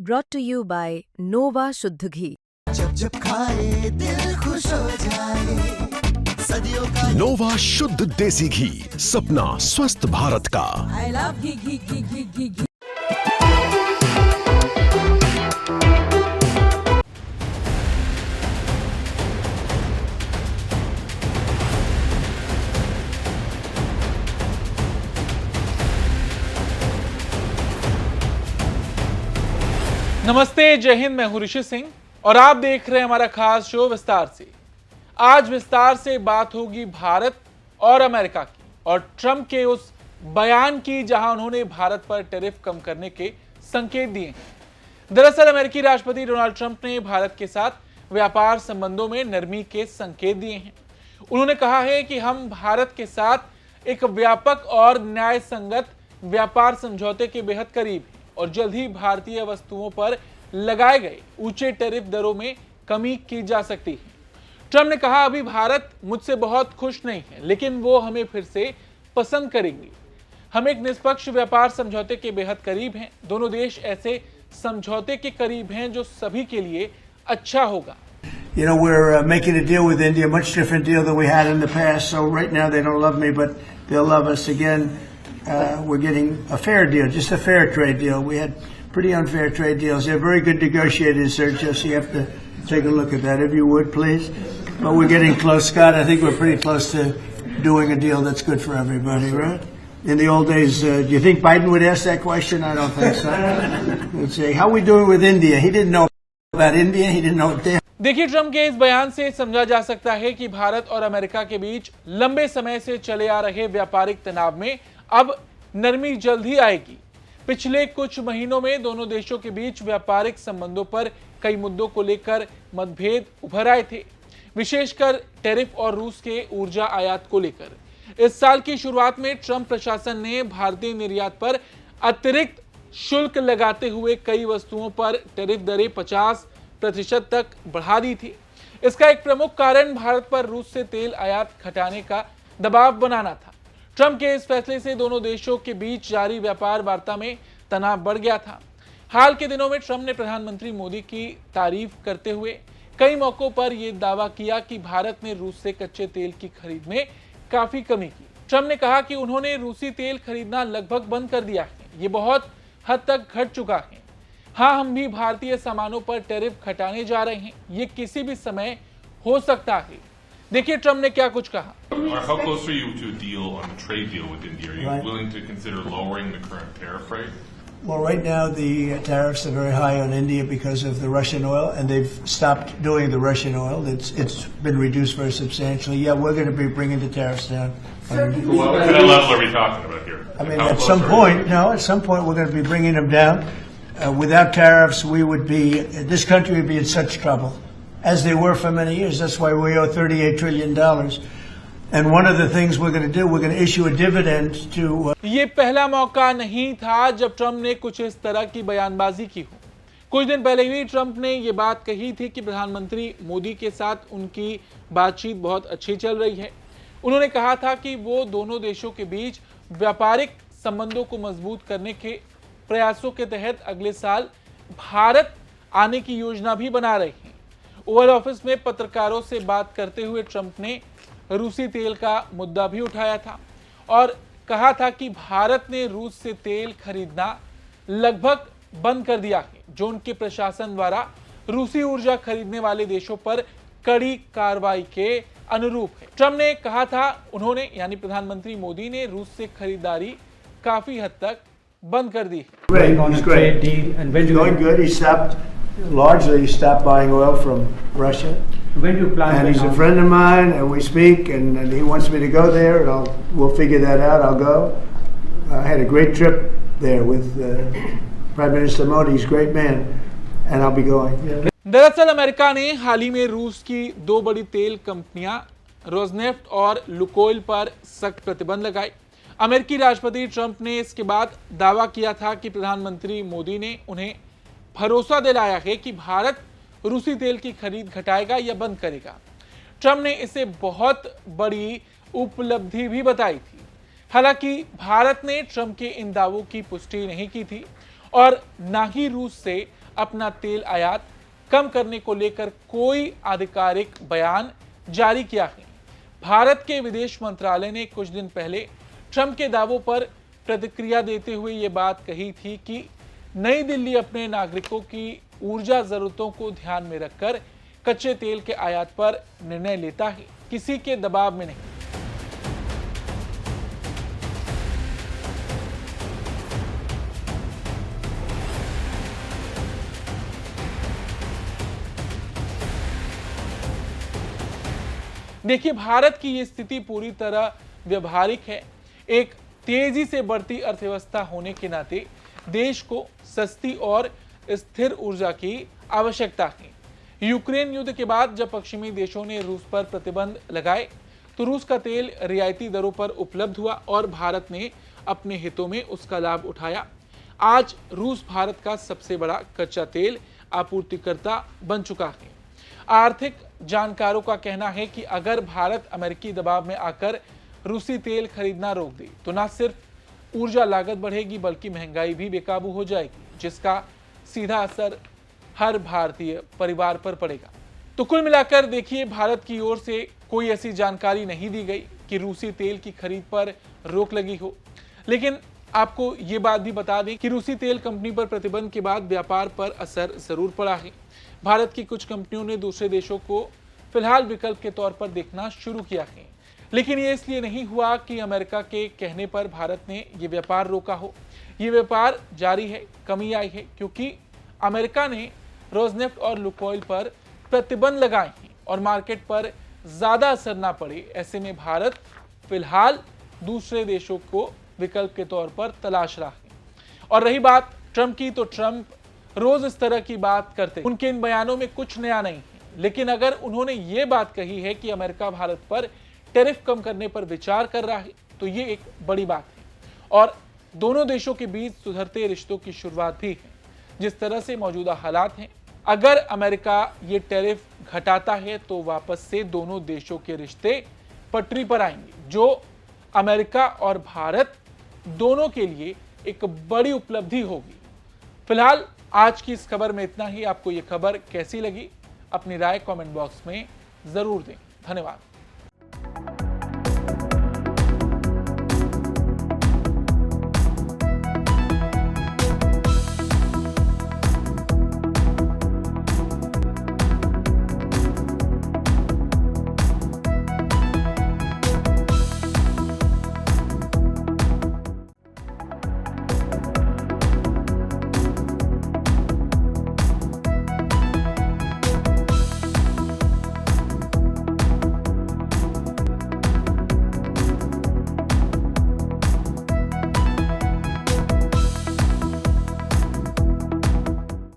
brought to you by Nova शुद्ध घी। जब जब खाए दिल खुश हो जाए, सदियों का नोवा शुद्ध देसी घी, सपना स्वस्थ भारत का। I love घी घी घी घी घी घी। नमस्ते, जय हिंद। मैं हूं ऋषि सिंह और आप देख रहे हैं हमारा खास शो विस्तार से। आज विस्तार से बात होगी भारत और अमेरिका की और ट्रंप के उस बयान की जहां उन्होंने भारत पर टैरिफ कम करने के संकेत दिए हैं। दरअसल अमेरिकी राष्ट्रपति डोनाल्ड ट्रंप ने भारत के साथ व्यापार संबंधों में नरमी के संकेत दिए हैं। उन्होंने कहा है कि हम भारत के साथ एक व्यापक और न्याय संगत व्यापार समझौते के बेहद करीब हैं और जल्द ही भारतीय वस्तुओं पर लगाए गए ऊंचे टैरिफ दरों में कमी की जा सकती है। ट्रंप ने कहा, अभी भारत मुझसे बहुत खुश नहीं है, लेकिन वो हमें फिर से पसंद करेंगे। हम एक निष्पक्ष व्यापार समझौते के बेहद करीब हैं। दोनों देश ऐसे समझौते के करीब हैं जो सभी के लिए अच्छा होगा। You know, we're making a deal with India, much different deal than we had in the past. So right now they don't love me, but they'll love us again. We're getting a fair deal, just a fair trade deal. We had pretty unfair trade deals. They're very good negotiators, Sergio, so you have to take a look at that, if you would, please. But we're getting close, Scott. I think we're pretty close to doing a deal that's good for everybody, right? In the old days, do you think Biden would ask that question? I don't think so. He'd say, how are we doing with India? He didn't know about India. He didn't know what they... देखिए, Trump के इस बयान से समझा जा सकता है कि भारत और अमेरिका के बीच लंबे समय से चले आ रहे व्यापारिक तनाव में अब नरमी जल्द ही आएगी। पिछले कुछ महीनों में दोनों देशों के बीच व्यापारिक संबंधों पर कई मुद्दों को लेकर मतभेद उभर आए थे, विशेषकर टैरिफ और रूस के ऊर्जा आयात को लेकर। इस साल की शुरुआत में ट्रंप प्रशासन ने भारतीय निर्यात पर अतिरिक्त शुल्क लगाते हुए कई वस्तुओं पर टैरिफ दरें 50% तक बढ़ा दी थी। इसका एक प्रमुख कारण भारत पर रूस से तेल आयात घटाने का दबाव बनाना था। ट्रंप के इस फैसले से दोनों देशों के बीच जारी व्यापार वार्ता में तनाव बढ़ गया था। हाल के दिनों में ट्रंप ने प्रधानमंत्री मोदी की तारीफ करते हुए कई मौकों पर यह दावा किया कि भारत ने रूस से कच्चे तेल की खरीद में काफी कमी की। ट्रंप ने कहा कि उन्होंने रूसी तेल खरीदना लगभग बंद कर दिया है। ये बहुत हद तक घट चुका है। हाँ, हम भी भारतीय सामानों पर टैरिफ घटाने जा रहे हैं। ये किसी भी समय हो सकता है। देखिए ट्रंप ने क्या कुछ कहा। How close are you to a deal on the trade deal with India? Are you willing to consider lowering the current tariff rate? Well, right now the tariffs are very high on India because of the Russian oil, and they've stopped doing the Russian oil. It's been reduced very substantially. Yeah, we're going to be bringing the tariffs down. What kind of level are we talking about here? I mean, at some point, we're going to be bringing them down. Without tariffs, this country would be in such trouble, as they were for many years. That's why we owe $38 trillion. And one of the things we're going to do, we're going to issue a dividend to... ये पहला मौका नहीं था जब Trump ने कुछ इस तरह की बयानबाजी की हो। कुछ दिन पहले ही ट्रंप ने ये बात कही थी कि प्रधानमंत्री मोदी के साथ उनकी बातचीत बहुत अच्छी चल रही है। उन्होंने कहा था कि वो दोनों देशों के बीच व्यापारिक संबंधों को मजबूत करने के प्रयासों के तहत अगले साल भारत आने की योजना भी बना रहे हैं। ओवल ऑफिस में पत्रकारों से बात करते हुए ट्रंप ने रूसी तेल का मुद्दा भी उठाया था और कहा था कि भारत ने रूस से तेल खरीदना लगभग बंद कर दिया है, जो उनके प्रशासन द्वारा रूसी ऊर्जा खरीदने वाले देशों पर कड़ी कार्रवाई के अनुरूप है। ट्रंप ने कहा था उन्होंने यानी प्रधानमंत्री मोदी ने रूस से खरीदारी काफी हद तक बंद कर दी है। Largely, he stopped buying oil from Russia. When do you plan? And he's a friend of mine, and we speak, and he wants me to go there, and we'll figure that out. I'll go. I had a great trip there with Prime Minister Modi. He's a great man, and I'll be going. Yeah. दरअसल America ने हाल ही में रूस की दो बड़ी तेल कंपनियां Rosneft और लुकोइल पर सख्त प्रतिबंध लगाए। अमेरिकी राष्ट्रपति ट्रंप ने इसके बाद दावा किया था कि प्रधानमंत्री मोदी ने उन्हें भरोसा दिलाया है कि भारत रूसी तेल की खरीद घटाएगा या बंद करेगा। ट्रंप ने इसे बहुत बड़ी उपलब्धि भी बताई थी। हालांकि भारत ने ट्रंप के इन दावों की पुष्टि नहीं की थी और ना ही रूस से अपना तेल आयात कम करने को लेकर कोई आधिकारिक बयान जारी किया है। भारत के विदेश मंत्रालय ने कुछ दिन पहले ट्रंप के दावों पर प्रतिक्रिया देते हुए ये बात कही थी कि नई दिल्ली अपने नागरिकों की ऊर्जा जरूरतों को ध्यान में रखकर कच्चे तेल के आयात पर निर्णय लेता है, किसी के दबाव में नहीं। देखिए, भारत की ये स्थिति पूरी तरह व्यवहारिक है। एक तेजी से बढ़ती अर्थव्यवस्था होने के नाते देश को सस्ती और स्थिर ऊर्जा की आवश्यकता है। यूक्रेन युद्ध के बाद जब पश्चिमी देशों ने रूस पर प्रतिबंध लगाए तो रूस का तेल रियायती दरों पर उपलब्ध हुआ और भारत ने अपने हितों में उसका लाभ उठाया। आज रूस भारत का सबसे बड़ा कच्चा तेल आपूर्तिकर्ता बन चुका है। आर्थिक जानकारों का कहना है कि अगर भारत अमेरिकी दबाव में आकर रूसी तेल खरीदना रोक दे तो न सिर्फ ऊर्जा लागत बढ़ेगी बल्कि महंगाई भी बेकाबू हो जाएगी, जिसका सीधा असर हर भारतीय परिवार पर पड़ेगा। तो कुल मिलाकर देखिए, भारत की ओर से कोई ऐसी जानकारी नहीं दी गई कि रूसी तेल की खरीद पर रोक लगी हो, लेकिन आपको ये बात भी बता दें कि रूसी तेल कंपनी पर प्रतिबंध के बाद व्यापार पर असर जरूर पड़ा है। भारत की कुछ कंपनियों ने दूसरे देशों को फिलहाल विकल्प के तौर पर देखना शुरू किया है, लेकिन ये इसलिए नहीं हुआ कि अमेरिका के कहने पर भारत ने ये व्यापार रोका हो। ये व्यापार जारी है। कमी आई है क्योंकि अमेरिका ने रोजनेफ्ट और लुकोइल पर प्रतिबंध लगाए हैं और मार्केट पर ज्यादा असर ना पड़े, ऐसे में भारत फिलहाल दूसरे देशों को विकल्प के तौर पर तलाश रहा है। और रही बात ट्रंप की, तो ट्रंप रोज इस तरह की बात करते हैं। उनके इन बयानों में कुछ नया नहीं है, लेकिन अगर उन्होंने ये बात कही है कि अमेरिका भारत पर टैरिफ कम करने पर विचार कर रहा है तो ये एक बड़ी बात है और दोनों देशों के बीच सुधरते रिश्तों की शुरुआत भी है। जिस तरह से मौजूदा हालात हैं, अगर अमेरिका ये टैरिफ घटाता है तो वापस से दोनों देशों के रिश्ते पटरी पर आएंगे, जो अमेरिका और भारत दोनों के लिए एक बड़ी उपलब्धि होगी। फिलहाल आज की इस खबर में इतना ही। आपको ये खबर कैसी लगी, अपनी राय कमेंट बॉक्स में जरूर दें। धन्यवाद।